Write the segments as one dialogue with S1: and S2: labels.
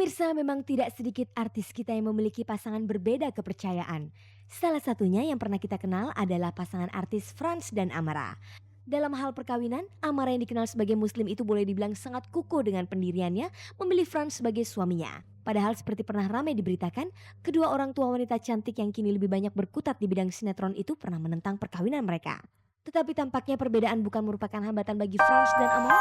S1: Pemirsa, memang tidak sedikit artis kita yang memiliki pasangan berbeda kepercayaan. Salah satunya yang pernah kita kenal adalah pasangan artis Frans dan Amara. Dalam hal perkawinan, Amara yang dikenal sebagai muslim itu boleh dibilang sangat kukuh dengan pendiriannya memilih Frans sebagai suaminya. Padahal seperti pernah ramai diberitakan, kedua orang tua wanita cantik yang kini lebih banyak berkutat di bidang sinetron itu pernah menentang perkawinan mereka. Tetapi tampaknya perbedaan bukan merupakan hambatan bagi Frans dan Amara.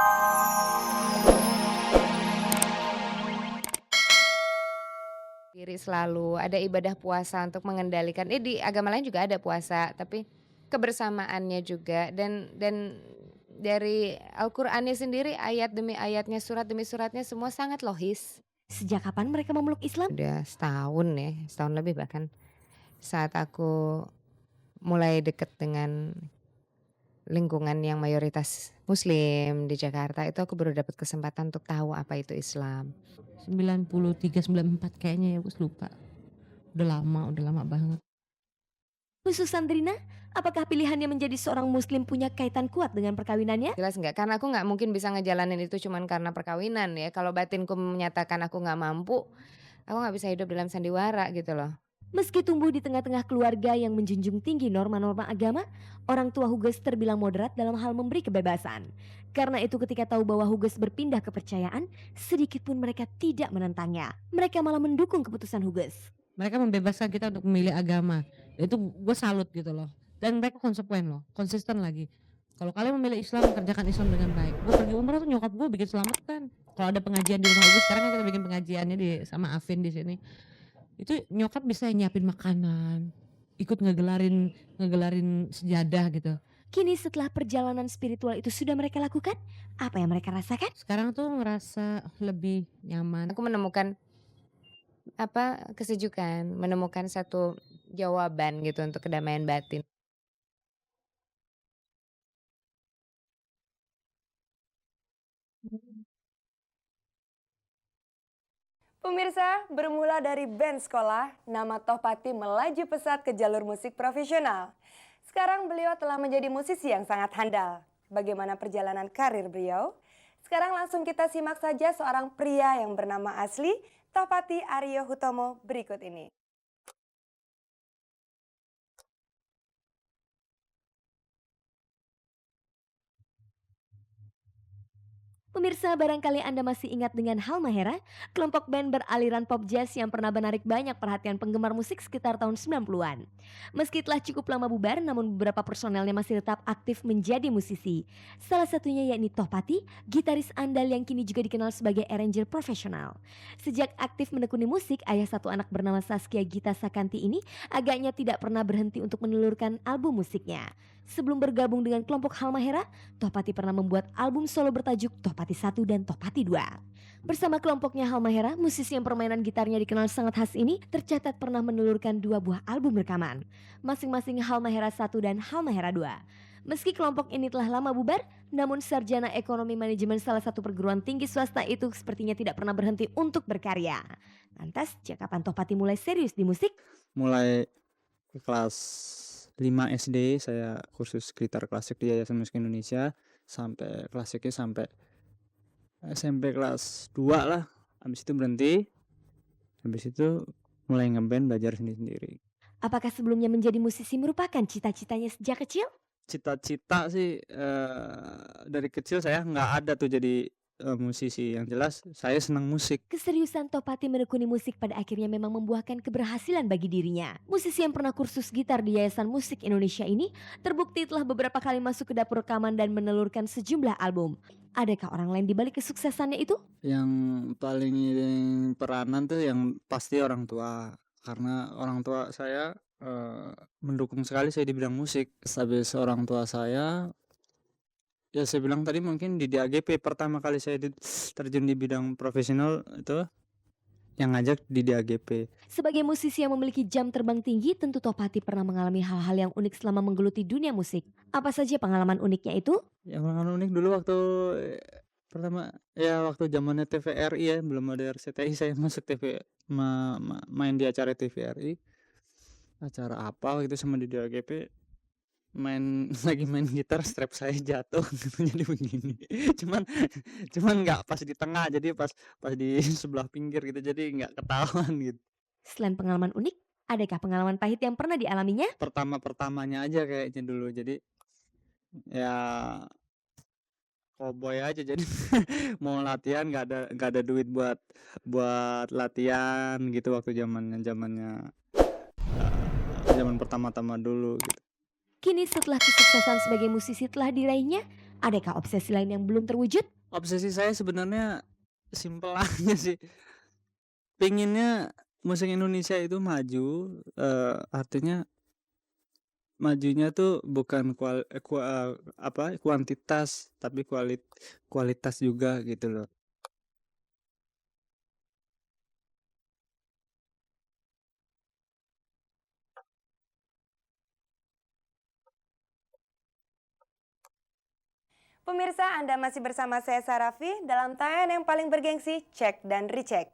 S2: Diri selalu, ada ibadah puasa untuk mengendalikan di agama lain juga ada puasa, tapi kebersamaannya juga dan dari Al-Qur'annya sendiri ayat demi ayatnya, surat demi suratnya semua sangat logis.
S1: Sejak kapan mereka memeluk Islam?
S2: Udah setahun ya, setahun lebih bahkan, saat aku mulai deket dengan lingkungan yang mayoritas muslim di Jakarta, itu aku baru dapat kesempatan untuk tahu apa itu Islam.
S3: 93, 94 kayaknya ya, lupa. Udah lama banget.
S1: Khusus Sandrina, apakah pilihannya menjadi seorang muslim punya kaitan kuat dengan perkawinannya?
S2: Jelas nggak, karena aku nggak mungkin bisa ngejalanin itu cuman karena perkawinan ya, kalau batinku menyatakan aku nggak mampu, aku nggak bisa hidup dalam sandiwara gitu loh.
S1: Meski tumbuh di tengah-tengah keluarga yang menjunjung tinggi norma-norma agama, orang tua Huges terbilang moderat dalam hal memberi kebebasan. Karena itu ketika tahu bahwa Huges berpindah kepercayaan, sedikit pun mereka tidak menentangnya. Mereka malah mendukung keputusan Huges.
S3: Mereka membebaskan kita untuk memilih agama. Itu gue salut gitu loh. Dan mereka konsekuen loh, konsisten lagi. Kalau kalian memilih Islam, kerjakan Islam dengan baik. Gue pergi umrah tuh nyokap gue bikin selamatan. Kalau ada pengajian di rumah gue, sekarang kan kita bikin pengajiannya sama Afin di sini. Itu nyokap bisa nyiapin makanan, ikut ngegelarin sejadah gitu.
S1: Kini setelah perjalanan spiritual itu sudah mereka lakukan, apa yang mereka rasakan?
S3: Sekarang tuh ngerasa lebih nyaman.
S2: Aku menemukan kesejukan, menemukan satu jawaban gitu untuk kedamaian batin.
S4: Pemirsa, bermula dari band sekolah, nama Tohpati melaju pesat ke jalur musik profesional. Sekarang beliau telah menjadi musisi yang sangat handal. Bagaimana perjalanan karir beliau? Sekarang langsung kita simak saja seorang pria yang bernama asli Tohpati Aryo Hutomo berikut ini.
S1: Pemirsa, barangkali Anda masih ingat dengan Halmahera, kelompok band beraliran pop jazz yang pernah menarik banyak perhatian penggemar musik sekitar tahun 90-an. Meski telah cukup lama bubar, namun beberapa personelnya masih tetap aktif menjadi musisi. Salah satunya yakni Tohpati, gitaris andal yang kini juga dikenal sebagai arranger profesional. Sejak aktif menekuni musik, ayah satu anak bernama Saskia Gita Sakanti ini agaknya tidak pernah berhenti untuk menelurkan album musiknya. Sebelum bergabung dengan kelompok Halmahera, Tohpati pernah membuat album solo bertajuk Tohpati 1 dan Tohpati 2. Bersama kelompoknya Halmahera, musisi yang permainan gitarnya dikenal sangat khas ini tercatat pernah menelurkan 2 buah album rekaman, masing-masing Halmahera 1 dan Halmahera 2. Meski kelompok ini telah lama bubar, namun sarjana ekonomi manajemen salah satu perguruan tinggi swasta itu sepertinya tidak pernah berhenti untuk berkarya. Lantas, sejak kapan Tohpati mulai serius di musik?
S5: Mulai kelas 5 SD saya kursus gitar klasik di Yayasan Musik Indonesia sampai klasiknya sampai SMP kelas 2 lah. Habis itu berhenti. Habis itu mulai ngeband, belajar sendiri-sendiri.
S1: Apakah sebelumnya menjadi musisi merupakan cita-citanya sejak kecil?
S5: Cita-cita sih dari kecil saya nggak ada tuh jadi musisi. Yang jelas saya senang musik.
S1: Keseriusan Tohpati menekuni musik pada akhirnya memang membuahkan keberhasilan bagi dirinya. Musisi yang pernah kursus gitar di Yayasan Musik Indonesia ini terbukti telah beberapa kali masuk ke dapur rekaman dan menelurkan sejumlah album. Adakah orang lain di balik kesuksesannya itu?
S5: Yang paling peranan tuh yang pasti orang tua. Karena orang tua saya mendukung sekali saya di bidang musik. Habis orang tua saya, ya saya bilang tadi mungkin di DAGP pertama kali saya terjun di bidang profesional itu yang ngajak di DAGP.
S1: Sebagai musisi yang memiliki jam terbang tinggi, tentu Tohpati pernah mengalami hal-hal yang unik selama menggeluti dunia musik. Apa saja pengalaman uniknya itu?
S5: Yang pengalaman unik dulu waktu pertama ya waktu zamannya TVRI ya, belum ada RCTI, saya masuk TV main di acara TVRI. Acara apa gitu sama di DAGP. lagi main gitar strap saya jatuh gitu jadi begini. Cuman cuman nggak pas di tengah, jadi pas pas di sebelah pinggir gitu, jadi nggak ketahuan gitu.
S1: Selain pengalaman unik, adakah pengalaman pahit yang pernah dialaminya?
S5: Pertama-pertamanya aja kayaknya dulu, jadi ya koboi aja jadi mau latihan nggak ada duit buat buat latihan gitu waktu zamannya zaman pertama-tama dulu gitu.
S1: Kini setelah kesuksesan sebagai musisi telah diraihnya, adakah obsesi lain yang belum terwujud?
S5: Obsesi saya sebenarnya simpel aja sih. Pinginnya musik Indonesia itu maju, artinya majunya tuh bukan kuantitas, tapi kualitas juga gitu loh.
S4: Pemirsa, Anda masih bersama saya Sarafi dalam tayangan yang paling bergengsi, Cek dan Recheck.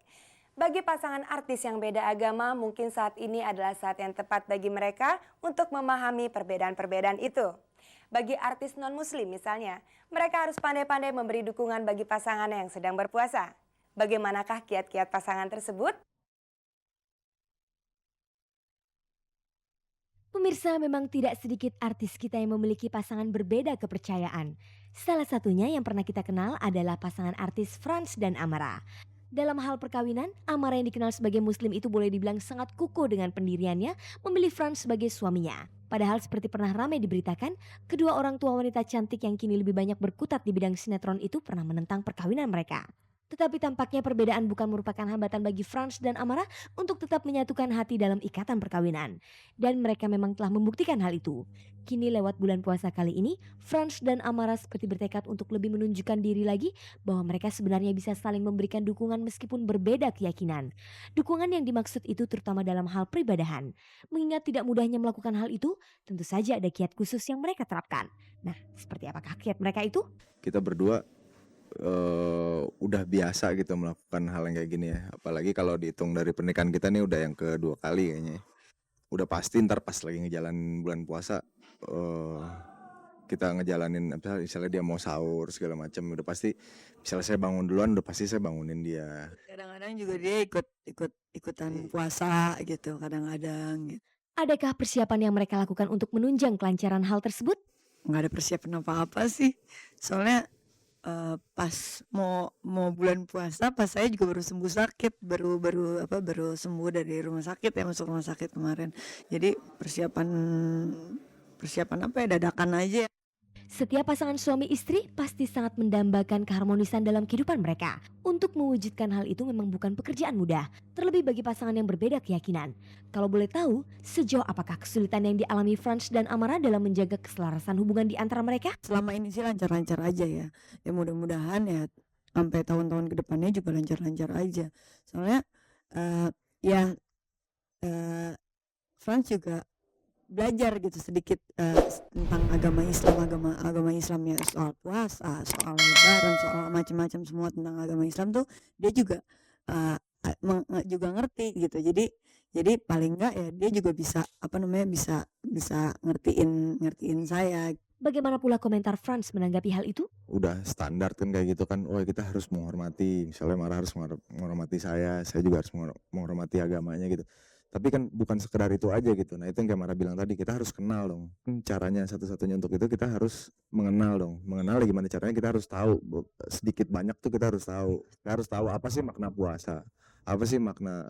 S4: Bagi pasangan artis yang beda agama, mungkin saat ini adalah saat yang tepat bagi mereka untuk memahami perbedaan-perbedaan itu. Bagi artis non-muslim misalnya, mereka harus pandai-pandai memberi dukungan bagi pasangan yang sedang berpuasa. Bagaimanakah kiat-kiat pasangan tersebut?
S1: Pemirsa, memang tidak sedikit artis kita yang memiliki pasangan berbeda kepercayaan. Salah satunya yang pernah kita kenal adalah pasangan artis Frans dan Amara. Dalam hal perkawinan, Amara yang dikenal sebagai muslim itu boleh dibilang sangat kukuh dengan pendiriannya memilih Frans sebagai suaminya. Padahal seperti pernah ramai diberitakan, kedua orang tua wanita cantik yang kini lebih banyak berkutat di bidang sinetron itu pernah menentang perkawinan mereka. Tetapi tampaknya perbedaan bukan merupakan hambatan bagi Frans dan Amara untuk tetap menyatukan hati dalam ikatan perkawinan. Dan mereka memang telah membuktikan hal itu. Kini lewat bulan puasa kali ini, Frans dan Amara seperti bertekad untuk lebih menunjukkan diri lagi bahwa mereka sebenarnya bisa saling memberikan dukungan meskipun berbeda keyakinan. Dukungan yang dimaksud itu terutama dalam hal peribadahan. Mengingat tidak mudahnya melakukan hal itu, tentu saja ada kiat khusus yang mereka terapkan. Nah, seperti apakah kiat mereka itu?
S6: Kita berdua udah biasa gitu melakukan hal yang kayak gini ya. Apalagi kalau dihitung dari pernikahan kita nih udah yang kedua kali kayaknya. Udah pasti ntar pas lagi ngejalanin bulan puasa kita ngejalanin misalnya dia mau sahur segala macam, udah pasti misalnya saya bangun duluan udah pasti saya bangunin dia.
S7: Kadang-kadang juga dia ikutan puasa gitu kadang-kadang gitu.
S1: Adakah persiapan yang mereka lakukan untuk menunjang kelancaran hal tersebut?
S7: Nggak ada persiapan apa-apa sih. Soalnya pas mau bulan puasa, pas saya juga baru sembuh sakit, baru sembuh dari rumah sakit ya, masuk rumah sakit kemarin. Jadi persiapan apa ya, dadakan aja.
S1: Setiap pasangan suami istri pasti sangat mendambakan keharmonisan dalam kehidupan mereka. Untuk mewujudkan hal itu memang bukan pekerjaan mudah, terlebih bagi pasangan yang berbeda keyakinan. Kalau boleh tahu, sejauh apakah kesulitan yang dialami Frans dan Amara dalam menjaga keselarasan hubungan di antara mereka?
S7: Selama ini sih lancar-lancar aja ya. Ya mudah-mudahan ya sampai tahun-tahun ke depannya juga lancar-lancar aja. Soalnya ya Frans juga belajar gitu sedikit tentang agama Islam ya, soal puasa, soal lebaran, soal macam-macam semua tentang agama Islam tuh dia juga juga ngerti gitu. Jadi paling enggak ya dia juga bisa bisa ngertiin saya.
S1: Bagaimana pula komentar Frans menanggapi hal itu?
S6: Udah standar kan kayak gitu kan, oh kita harus menghormati, misalnya Mara harus menghormati saya juga harus menghormati agamanya gitu. Tapi kan bukan sekedar itu aja gitu. Nah itu yang kayak Mara bilang tadi, kita harus kenal dong. Caranya satu-satunya untuk itu kita harus mengenal dong. Mengenal gimana caranya, kita harus tahu. Sedikit banyak tuh kita harus tahu. Kita harus tahu apa sih makna puasa. Apa sih makna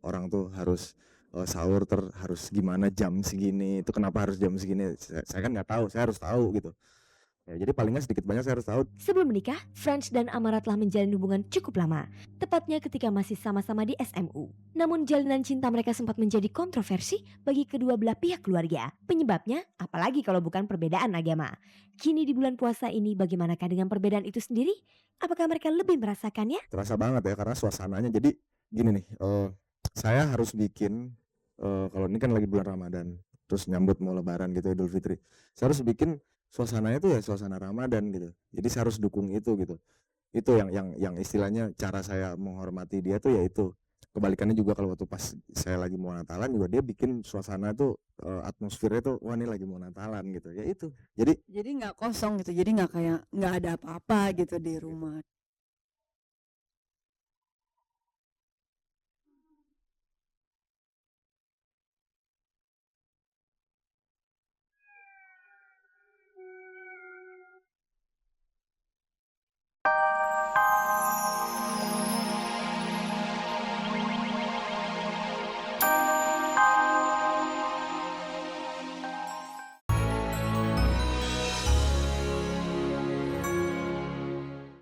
S6: orang tuh harus sahur harus gimana jam segini. Itu kenapa harus jam segini. Saya kan nggak tahu, saya harus tahu gitu. Ya, jadi paling nggak sedikit banyak saya harus tahu.
S1: Sebelum menikah, Frans dan Amara telah menjalin hubungan cukup lama, tepatnya ketika masih sama-sama di SMU. Namun jalinan cinta mereka sempat menjadi kontroversi bagi kedua belah pihak keluarga. Penyebabnya, apalagi kalau bukan perbedaan agama. Kini di bulan puasa ini, bagaimanakah dengan perbedaan itu sendiri? Apakah mereka lebih merasakannya?
S6: Terasa banget ya karena suasananya. Jadi gini nih, saya harus bikin kalau ini kan lagi bulan Ramadan, terus nyambut mau Lebaran gitu, Idul Fitri. Saya harus bikin suasananya tuh ya suasana Ramadan gitu. Jadi saya harus dukung itu gitu. Itu yang istilahnya cara saya menghormati dia tuh ya itu. kebalikannya juga kalau waktu pas saya lagi mau Natalan juga dia bikin suasana tuh atmosfernya tuh wah ini lagi mau Natalan gitu ya itu. Jadi
S7: Jadi nggak kosong gitu, jadi nggak kayak nggak ada apa-apa gitu di rumah.